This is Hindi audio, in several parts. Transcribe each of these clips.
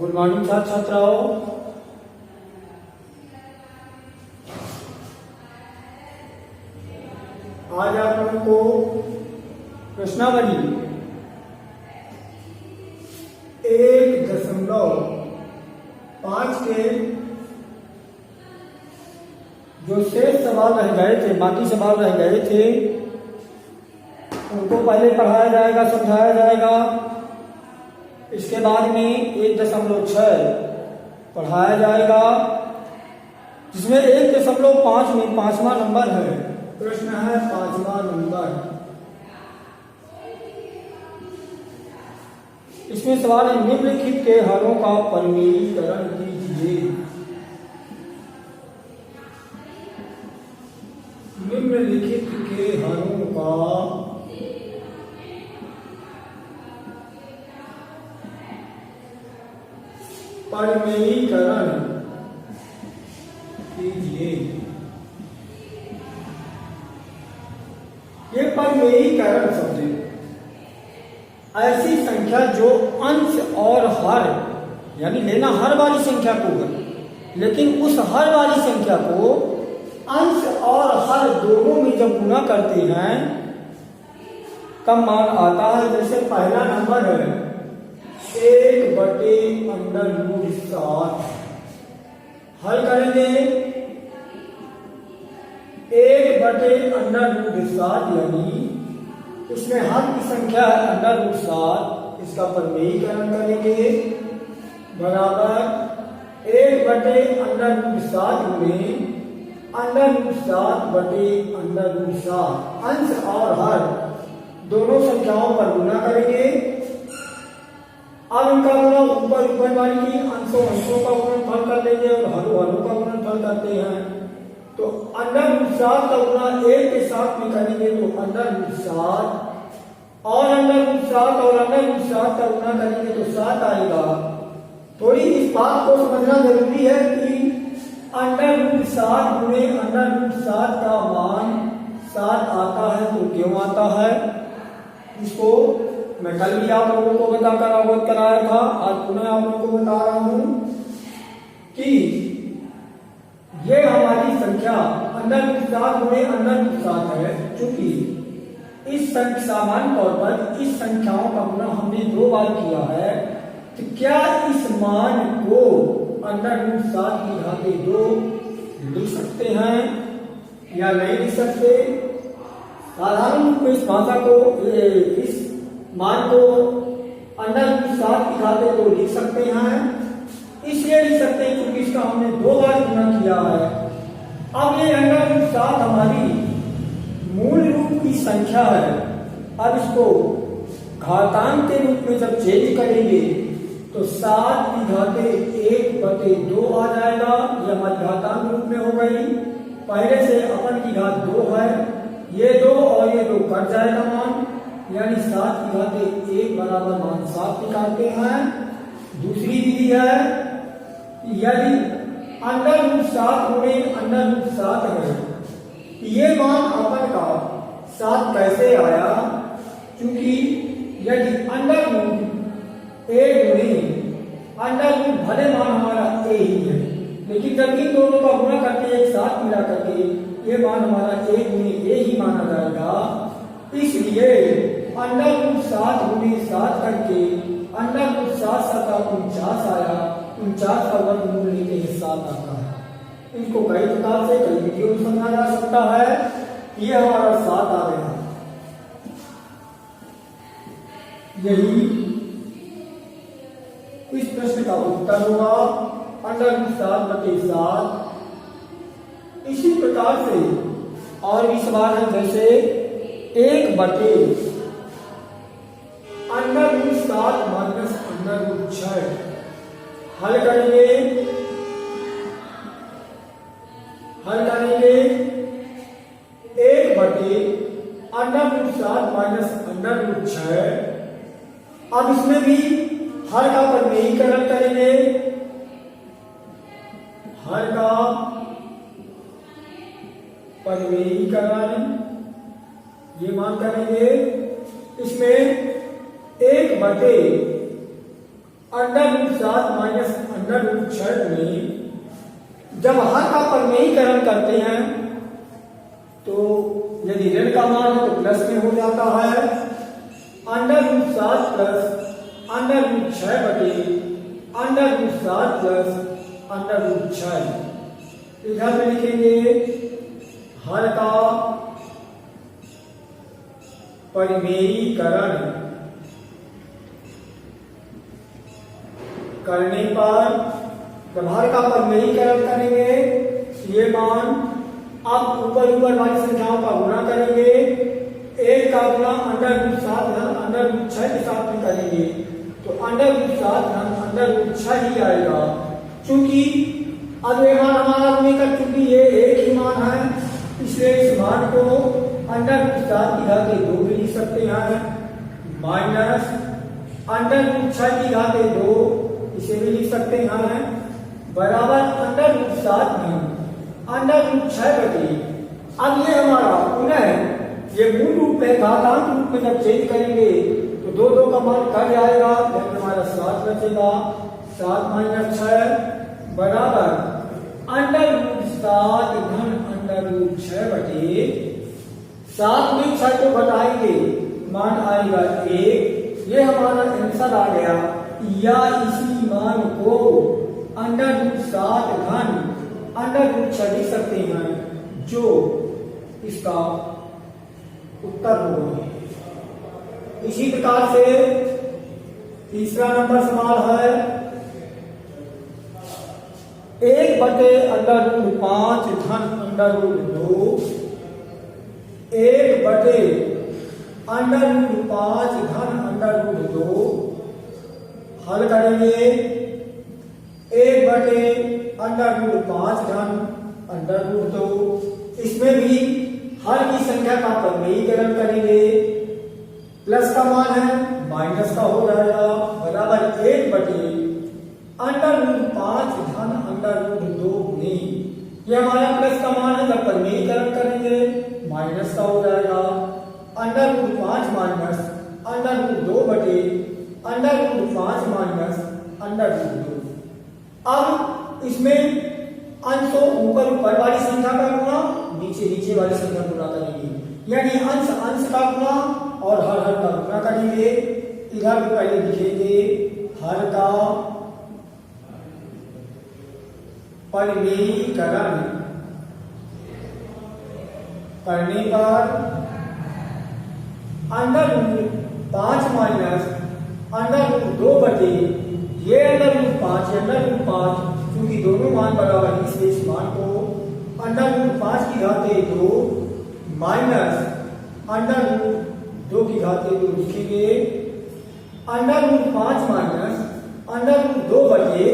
गुड मॉर्निंग छात्र छात्राओं। आज आप लोगों को प्रश्नावली 1.5 के जो शेष सवाल रह गए थे, बाकी सवाल रह गए थे, उनको पहले पढ़ाया जाएगा, समझाया जाएगा। इसके बाद में 1.6 पढ़ाया जाएगा, जिसमें 1.5 में 5वां नंबर है। प्रश्न है 5वां नंबर। इसमें सवाल है, निम्नलिखित के हरों का परिमेयीकरण कीजिए। निम्नलिखित के हरों का परिमेयीकरण कीजिए। ये परिमेयीकरण शब्द ऐसी संख्या जो अंश और हर यानी लेना हर वाली संख्या को है, लेकिन उस हर वाली संख्या को अंश और हर दोनों में जब गुणा करते हैं कब मान आता है। जैसे पहला नंबर है 1/√7, हल करेंगे 1/√7 यानी इसमें हर की संख्या है √7, इसका परिमेयीकरण करेंगे बराबर 1/√7 में √7/√7 अंश और हर दोनों संख्याओं पर गुणा करेंगे। अब इनका गुणा ऊपर वाली की अंशों का गुणनफल कर लेंगे और हरों का गुणनफल करते हैं। तो √7 का गुणा 1 के साथ में करेंगे तो √7 और √7 और √7 का गुणा करेंगे तो 7 आएगा। थोड़ी इस बात को समझना जरूरी है कि √7 गुणे √7 का मान 7 आता है। तो क्यों आता है, इसको मैं कल भी आप लोगों को बताकर अवगत कराया था, आज पुनः आप लोगों को बता रहा हूं कि ये हमारी संख्या √7 गुणे √7 है। चूंकि इस सामान्य तौर पर इस संख्याओं का गुणा हमने 2 बार किया है, तो क्या इस मान को √7 की घाते 2 लिख सकते हैं या नहीं लिख सकते। साधारण रूप में इस भाषा को इस मान को √7 की घाते 2 लिख सकते हैं, इसलिए लिख सकते हैं क्योंकि इसका हमने 2 बार गुणा किया है। अब ये √7 हमारी मूल रूप की संख्या है। अब इसको घातांक के रूप में जब चेंज करेंगे तो 7 की घाते 1/2 आ जाएगा। ये हमारी घातांक रूप में हो गई। पहले से अपन की घात 2 है, ये 2 और ये 2 कट जाएगा मान, यानी 7 की घाते 1 बराबर मान 7 निकालते हैं। दूसरी विधि है, यदि √7 गुणे √7 है, ये मान अपन का 7 कैसे आया, क्योंकि यदि √1 गुणे √ भले मान हमारा a ही है, लेकिन जब इन दोनों का गुणा करके एक साथ मिला करके ये मान हमारा 1 गुणे a ही माना जाएगा। इसलिए √7 गुणे 7 करके √7 का 49 आया। 49 का वर्गमूल लेके 7 आता है। इसको कई प्रकार से कई विधियों में समझा जा सकता है। ये हमारा 7 आ गया। यही इस प्रश्न का उत्तर होगा √7/7। इसी प्रकार से और भी सवाल है, जैसे 1/√7 -√6 हल करेंगे 1/√7 -√6। अब इसमें भी हर का परिमेयीकरण करेंगे। हर का परिमेयीकरण ये मान करेंगे। इसमें 1/√6 under root 7 minus under root 6 में जब हर का परिमेयीकरण करते हैं तो यदि ऋण का मान है तो प्लस में हो जाता है। Under root 7 plus under root 6 बटे under root 7 plus under root 6। इधर में लिखेंगे हर का परिमेयीकरण करने पर जब हर का परिमेयीकरण करेंगे ये मान अब ऊपर वाली संख्याओं का गुणा करेंगे। एक का गुणा अंडर रूट 7 धन अंडर रूट 6 के साथ में करेंगे तो अंडर रूट 7 धन अंडर रूट 6 ही आएगा। चूंकि अब ये मान हमारा गुणे का चूंकि ये एक ही मान है इसलिए इस मान को अंडर रूट 7 की घात 2 भी लिख सकते हैं माइनस अंडर रूट 6 की घात 2 इसे भी लिख सकते हैं बराबर अंडर रूट 7 में अंडर रूट 6 बटे। अब ये हमारा पुनः ये मूल रूप में घातांक रूप में जब चेंज करेंगे तो दो दो का मान कट जाएगा लेकिन हमारा 7 बचेगा। 7 माइनस 6 बराबर अंडर रूट 7 धन अंडर रूट 6 बटे 7 में 6 को घटाएंगे मान आएगा 1। ये हमारा आंसर आ गया या इसी मान को अंडर रूट 7 धन अंडर रूट 6 लिख सकते हैं जो इसका उत्तर होगा। इसी प्रकार से तीसरा नंबर सवाल है 1 बटे अंडर रूट 5 धन अंडर रूट 2। 1 बटे अंडर रूट 5 धन अंडर रूट 2 हल करेंगे। 1 बटे अंडर रूट 5 धन अंडर रूट 2 इसमें भी हर की संख्या का परिमेयीकरण करेंगे। प्लस का मान है माइनस का हो जाएगा बराबर 1 बटे अंडर रूट 5 धन अंडर रूट 2 गुणे ये हमारा प्लस का मान है जब परिमेयीकरण करेंगे माइनस का हो जाएगा under root 5 minus under root 2 बटे under root 5 minus under root 2। अब इसमें अंशों ऊपर वाली संख्या का गुणा नीचे वाली संख्या गुणा करेंगे यानी अंश अंश का गुणा और हर का गुणा करेंगे। इधर भी पहले लिखेंगे हर का परिमेयीकरण करने पर under root 5 minus under root 2 बटे ये अंडर रूट 5 क्योंकि दोनों मान बराबर है इसलिए इस मान को अंडर रूट 5 की घात 2 माइनस अंडर रूट 2 की घात 2 लिखेंगे। Under root 5 minus under root 2 बटे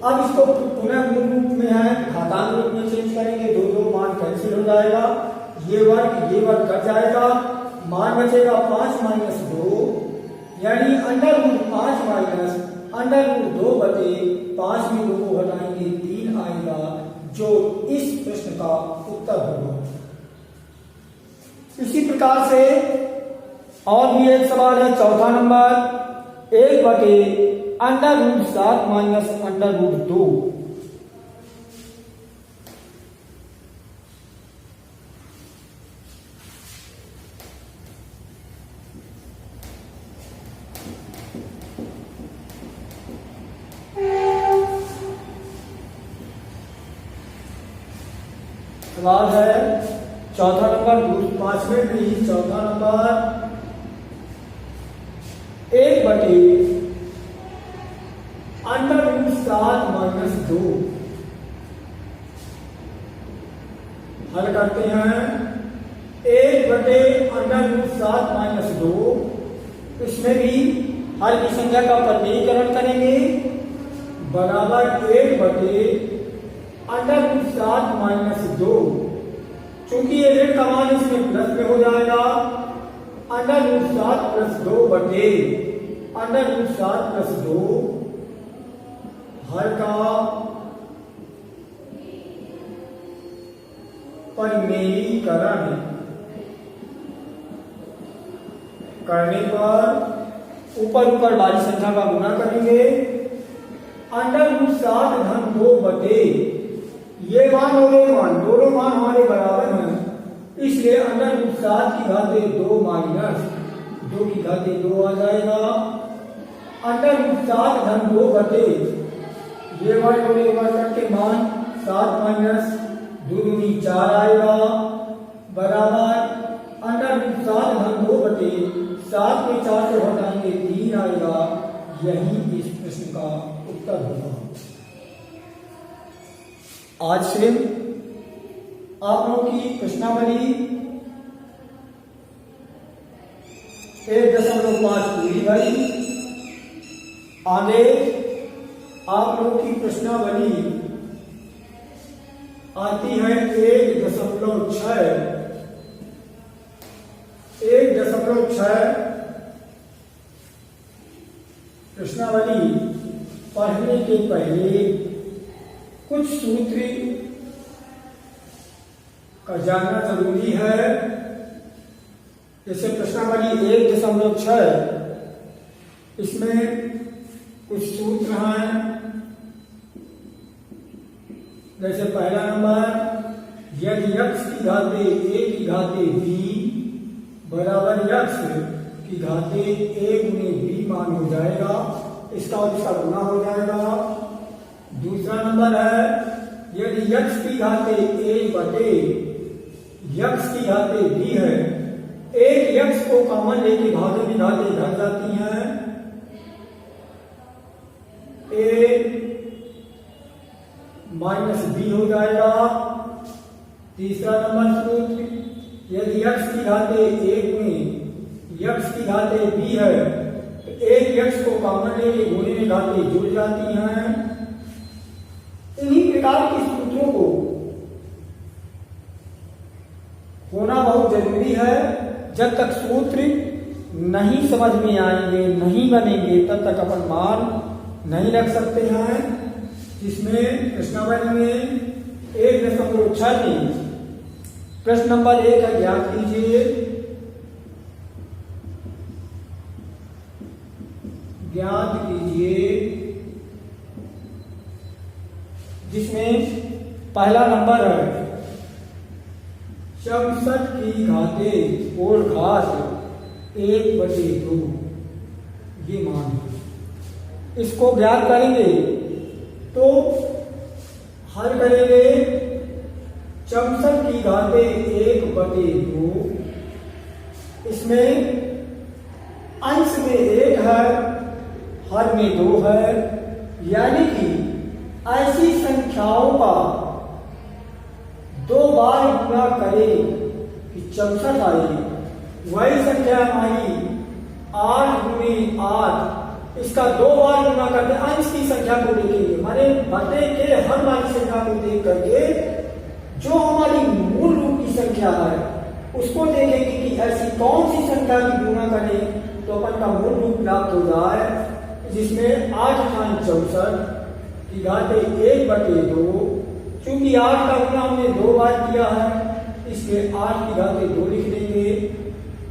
अब इसको पुनः मूल रूप में है घातांक रूप में चेंज करेंगे दो मान कैंसिल हो जाएगा ये वर्ग कट जाएगा मान बचेगा 5 माइनस 2 यानी under root 5 minus under root 2 बटे 5 में 2 को घटाएंगे 3 आएगा जो इस प्रश्न का उत्तर होगा। इसी प्रकार से और भी एक सवाल है चौथा नंबर 1 बटे under root 7 minus under root 2। सवाल है चौथा नंबर 5वें भी चौथा नंबर 1 बटे अंडर रूट 7 माइनस 2 हल करते हैं 1 बटे अंडर रूट 7 माइनस 2 इसमें भी हर की संख्या का परिमेयीकरण करेंगे बराबर 1 बटे अंडर रूट 7 माइनस 2 चूंकि ये ऋण का मान इसमें प्लस में हो जाएगा अंडर रूट 7 प्लस 2 बटे अंडर रूट 7 प्लस 2 हर का परिमेयीकरण करने पर ऊपर वाली संख्या का गुणा करेंगे अंडर रूट 7 धन 2 बटे ये मान और ये मान दोनों मान हमारे बराबर हैं, इसलिए अंडर रूट 7 की घाते 2 माइनस 2 की घाते 2 आ जाएगा। अंडर रूट 7 धन 2 बटे ये मान और ये मान करके मान 7 माइनस 2 दूनी 4 आएगा बराबर अंडर रूट 7 धन 2 बटे 7 में 4 से घटाएंगे 3 आएगा। यही इस प्रश्न का उत्तर होगा। आज से आप लोगों की प्रश्नावली 1.5 पूरी भरी। आगे आप लोगों की प्रश्नावली आती है 1.6 प्रश्नावली पढ़ने के पहले कुछ सूत्र का जानना जरूरी है। जैसे प्रश्नावली 1.6 इसमें कुछ सूत्र हैं। जैसे पहला नंबर यदि x की घाते a की घाते b बराबर x की घाते a गुने b मान हो जाएगा, इसका और इसका गुना हो जाएगा। दूसरा नंबर है यदि x की घाते a बटे x की घाते b है, एक x को कॉमन लेके भागे में घाते घट जाती हैं, a माइनस b हो जाएगा। तीसरा नंबर सूत्र यदि x की घाते a गुने x की घाते b है तो एक x को कॉमन लेके गुणे में घाते जुड़ जाती हैं। इन्हीं प्रकार के सूत्रों को होना बहुत जरूरी है। जब तक सूत्र नहीं समझ में आएंगे, नहीं बनेंगे, तब तक अपन मान नहीं रख सकते हैं। जिसमें प्रश्नावली में 1.6 में प्रश्न नंबर 1 है, ज्ञात कीजिए जिसमें पहला नंबर है 64 की घाते और घात 1/2 ये मान है। इसको ज्ञात करेंगे तो हल करेंगे 64 की घाते 1/2, इसमें अंश में 1 है, हर में 2 है, यानी कि ऐसी संख्याओं का 2 बार गुणा करें कि 64 आए। वही संख्या हमारी 8 गुणे 8, इसका 2 बार गुणा करके अंश की संख्या को देखेंगे, माने बटे के हर वाली संख्या को देख करके जो हमारी मूल रूप की संख्या है उसको देखेंगे कि ऐसी कौन सी संख्या की गुणा करें तो अपन का मूल रूप प्राप्त हो जाए। जिसमें 8 × 64 की घाते 1/2, चूंकि 8 का गुना हमने 2 बार किया है इसलिए 8 की घाते 2 लिख देंगे।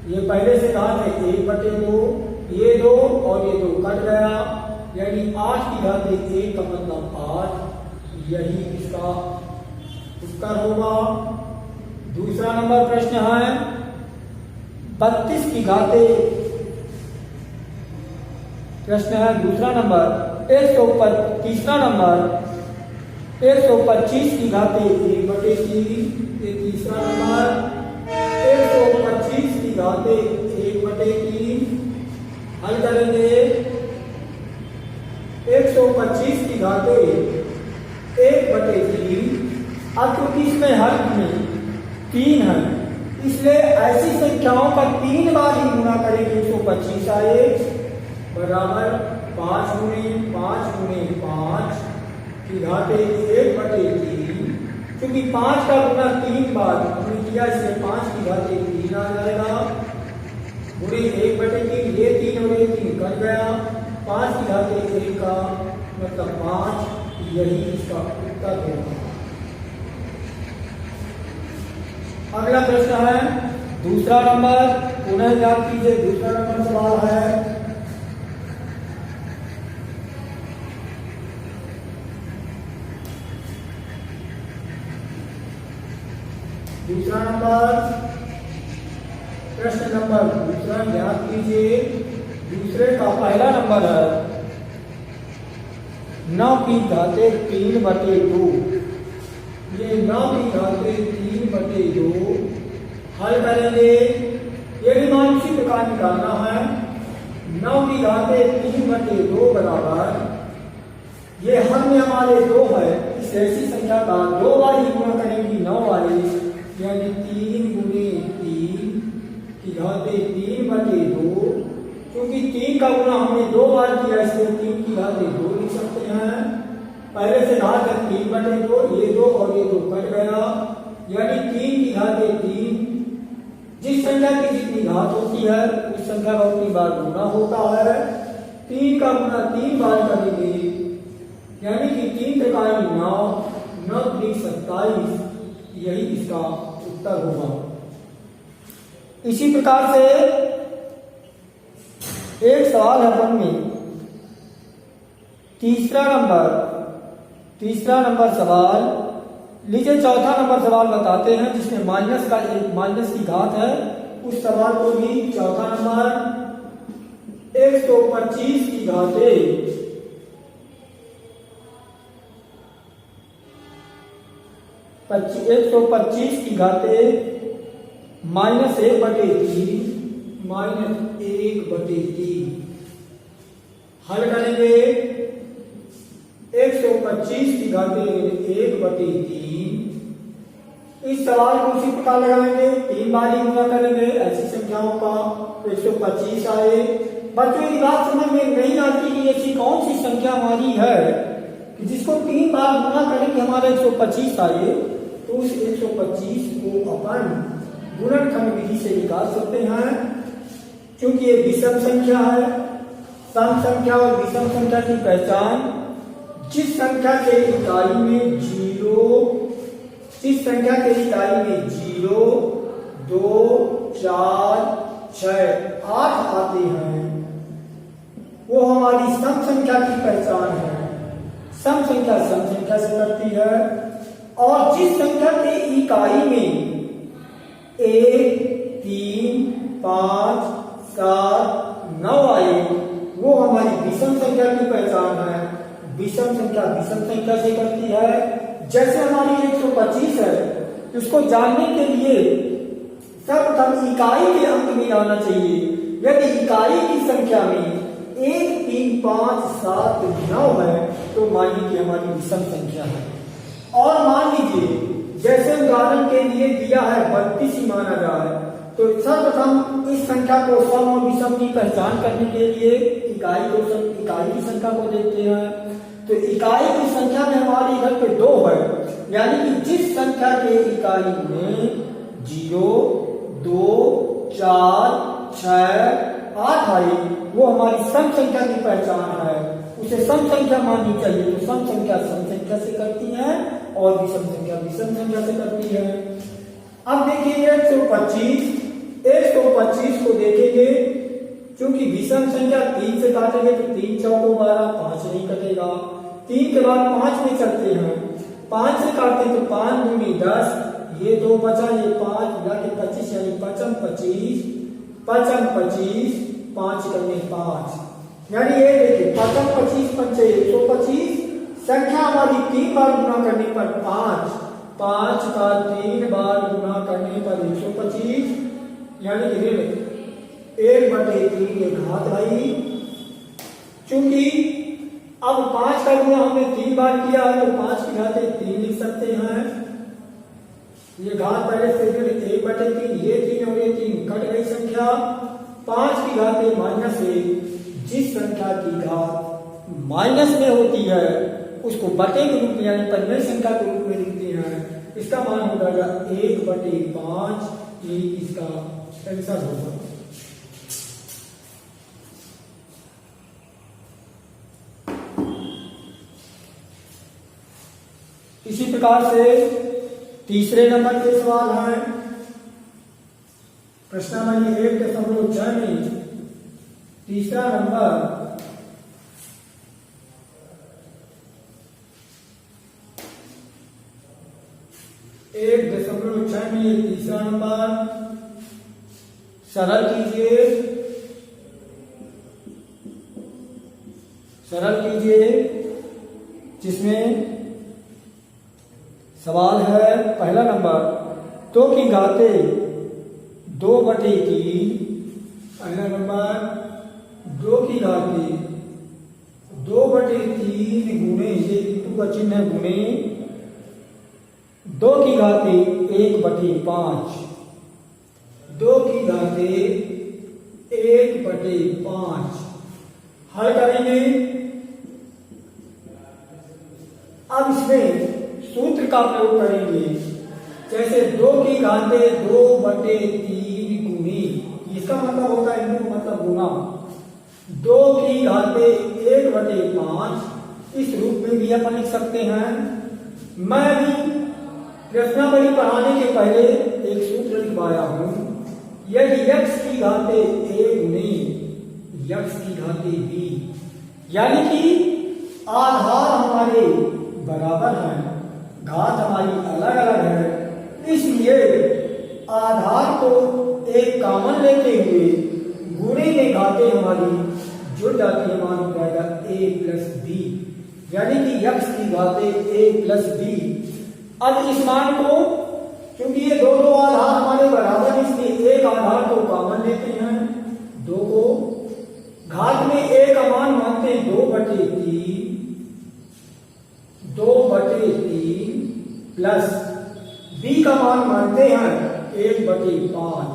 ये पहले से घात है 1/2, ये 2 और ये 2 कट गया, यानी 8 की घाते 1 का मतलब 8। यही इसका उत्तर होगा। दूसरा नंबर प्रश्न है 32 की घाते, प्रश्न है दूसरा नंबर तीसरा नंबर 125 की घाते 1/3, ये तीसरा नंबर 125 की घाते 1/3 हल करेंगे। 125 की घाते 1/3, अब क्योंकि इसमें हर में 3 है इसलिए ऐसी संख्याओं का 3 बार ही गुणा करेंगे। 125 आए बराबर 5 गुणे 5 की घाते 1/3, क्योंकि 5 का गुना 3 बार हमने किया इसलिए 5 की घाते 3 आ जाएगा, गुणे 1/3, ये 3 और ये 3 कट गया, 5 की घाते 1 का मतलब 5। यही इसका उत्तर होगा। अगला प्रश्न है दूसरा नंबर, पुनः याद कीजिए दूसरा नंबर सवाल है प्रश्न नंबर दूसरा ध्यान कीजिए। दूसरे का पहला नंबर है 9 की घाते 3/2। ये 9 की घाते 3/2 हल करेंगे। ये भी मान इसी प्रकार निकालना है। 9 की घाते 3/2 बराबर, ये हर में हमारे 2 है, इस ऐसी संख्या का 2 बार ही गुणा करेंगी 9 वाली, यानी 3 गुणे 3 की घाते 3/2। क्योंकि 3 का गुणा हमने 2 बार किया, इसलिए 3 की घाते 2 लिख सकते हैं। पहले से घात है 3/2, ये 2 और ये 2 कट गया, यानी 3 की घाते 3। जिस संख्या की जितनी घात होती है उस संख्या का उतनी बार गुणा होता है। 3 का गुणा 3 बार करेंगे, यानी कि 3 त्रिकाई 9, 9 त्रिक 27, यही इसका उत्तर होगा। इसी प्रकार से एक सवाल है अपन में, तीसरा नंबर सवाल लीजिए। चौथा नंबर सवाल बताते हैं जिसमें माइनस की घात है। उस सवाल को भी चौथा नंबर 125 की घाते 125 की घाते -1/3 -1/3 हल करेंगे। 125 की घाते 1/3। इस सवाल को उसी प्रकार लगाएंगे, 3 बार ही गुणा करेंगे ऐसी संख्याओं का, 125 आए। बच्चों की बात समझ में नहीं आती कि ऐसी कौन सी संख्या हमारी है कि जिसको 3 बार गुणा करेंगे हमारा 125 आए। तो उस 125 को अपन गुणनखंड विधि से निकाल सकते हैं। क्योंकि ये विषम संख्या है। सम संख्या और विषम संख्या की पहचान, जिस संख्या के इकाई में 0, 2, 4, 6, 8 आते हैं, वो हमारी सम संख्या की पहचान है। सम संख्या से करती है। और जिस संख्या के इकाई में 1, 3, 5, 7, 9 आए, वो हमारी विषम संख्या की पहचान है। विषम संख्या से करती है। जैसे हमारी 125 है, उसको जानने के लिए सर्वप्रथम इकाई के अंक में आना चाहिए। यदि इकाई की संख्या में 1, 3, 5, 7, 9 है तो मानिए कि हमारी विषम संख्या है। और मान लीजिए जैसे उदाहरण के लिए दिया है 32 ही माना जाए, तो सर्वप्रथम इस संख्या को सम और विषम की पहचान करने के लिए इकाई की संख्या को देखते हैं। तो इकाई की संख्या में हमारे इधर पे 2 है, यानी कि जिस संख्या के इकाई में 0, 2, 4, 6, 8 आई, वो हमारी सम संख्या की पहचान है। उसे सम संख्या माननी चाहिए। तो सम संख्या से करती है और विषम संख्या से करती है। अब देखिए 125 को देखेंगे। क्योंकि विषम संख्या 3 से काटेंगे तो 3 चौको 12, 5 नहीं कटेगा। 3 के बाद 5 में चलते हैं, 5 से काटते हैं तो 5 दूनी 10, ये 2 बचा, ये 5 मिला के 25, यानी 25, 5 करने 5, यानी ये देखिए 25, 125। संख्या हमारी 3 बार गुणा करने पर 5 का 3 बार गुणा करने पर 125, यानी 1/3 ये घात आई। चूंकि अब 5 का गुणा हमने 3 बार किया है तो 5 की घाते 3 लिख सकते हैं। ये घात पहले से 1/3, ये 3 और ये 3 कट गई संख्या। 5 की घाते -1, जिस संख्या की घात माइनस में होती है उसको बटे के रूप में यानी परिमेय संख्या के रूप में लिखते हैं। इसका मान हो जाएगा 1/5, ये इसका आंसर होगा। इसी प्रकार से तीसरे नंबर के सवाल हैं। प्रश्न नंबर 1.6 में तीसरा नंबर में तीसरा नंबर सरल कीजिए, सरल कीजिए, जिसमें सवाल है पहला नंबर, 2 की घाते 2/3। पहला नंबर 2 की घाते 2/3 गुणे, ये इंटू का चिन्ह है, गुणे 2 की घाते 1/5। 2 की घाते 1/5 हल करेंगे। अब इसमें सूत्र का प्रयोग करेंगे, जैसे 2 की घाते 2/3 गुणी, इसका मतलब होता है इंटू मतलब गुना। 2 की घाते 1/5 इस रूप में भी अपन लिख सकते हैं। मैं भी प्रश्नावली पढ़ाने के पहले एक सूत्र लिखवाया हूं, यदि x की घाते a गुणे x की घाते b, यानी कि आधार हमारे बराबर हैं, घात हमारी अलग अलग है, इसलिए आधार को एक कॉमन लेते हुए गुणे में घाते हमारी जुड़ जाती है, मान हो जाएगा a प्लस b, यानी कि x की घाते a प्लस b। अब इस मान को, क्योंकि ये दो आधार हमारे बराबर, इसलिए एक आधार को कॉमन लेते हैं, 2 को घात में a का मान मानते हैं 2/3, 2/3 प्लस b का मान मानते हैं 1/5,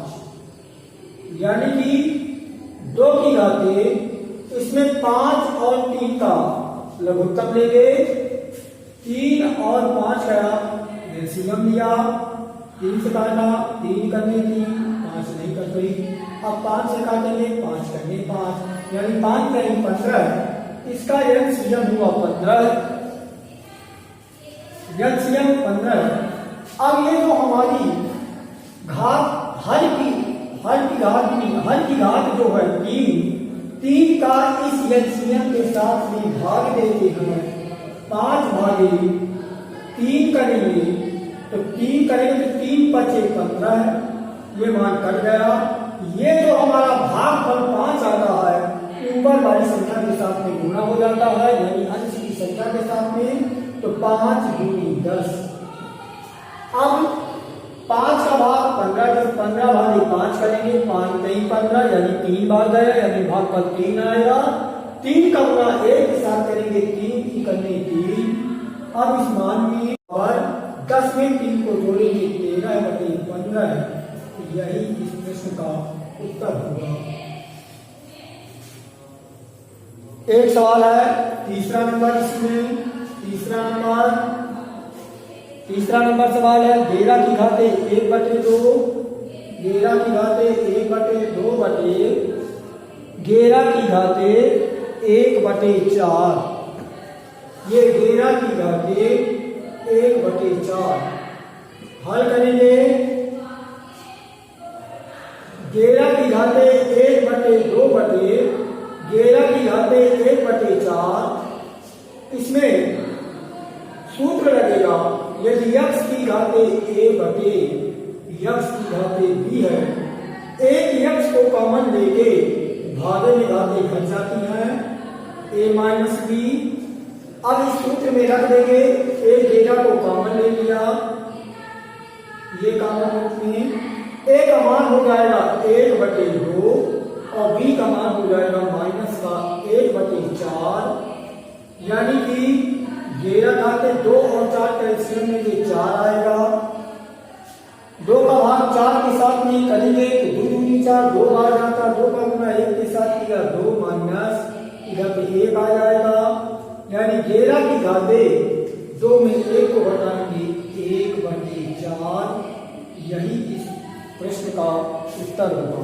यानी कि 2 की घाते, इसमें 5 और 3 का लघुत्तम लेंगे, 3 और 5 का एलसीएम लिया, 3 से काटा, 3 करने 3, 5 नहीं कर पाई, अब 5 से काटेंगे, 5 करने 5, यानी 5 करें 15, इसका एलसीएम हुआ 15, एलसीएम 15। अब ये जो हमारी घात हर की घात जो है 3 का इस एलसीएम के साथ में भाग देते हैं, 5/3 करेंगे तो 3 करेंगे तो 3 × 5 = 15 है, ये मान कट गया। ये जो हमारा भागफल 5 आता है, ऊपर वाली संख्या के साथ में गुणा हो जाता है, यानी अंश की संख्या के साथ में, तो 5 × 10। अब 5 का भाग 15, जब 15/5 करेंगे, 5 × 3 = 15, यानी 3 बार गया, यानी भागफल 3 आएगा। 3 का गुणा 1 के साथ करेंगे, 3 करने 3। अब इस मान में और 10 में 3 को जोड़ेंगे, 13/15, यही इस प्रश्न का उत्तर होगा। एक सवाल है तीसरा नंबर, इसमें तीसरा नंबर सवाल है, 13 की घाते 1/2, 13 की घाते 1/2 बटे 11 की घाते 1/4, ये 13 की घाते 1/4 हल करेंगे। 11 की घाते 1/2 बटे 11 की घाते 1/4, इसमें सूत्र लगेगा, यदि x की घाते a बटे x की घाते b है, एक x को कॉमन लेके भागे में घाते घट जाती हैं, a माइनस b। अब इस सूत्र में रख देंगे, a 13 को कॉमन ले लिया, ये कॉमन रूप में a का मान हो जाएगा 1/2 और b का मान हो जाएगा माइनस का 1/4, यानी कि 11 घाते 2 और 4 का एलसीएम में ये 4 आएगा। 2 का भाग 4 के साथ में करेंगे तो 2 दूनी 4, 2 बार जाता, 2 का गुना 1 के साथ किया, 2 माइनस इधर पे 1 आ जाएगा, यानी 11 की घाते 2 में 1 को घटाएंगे, 1/4, यही इस प्रश्न का उत्तर होगा।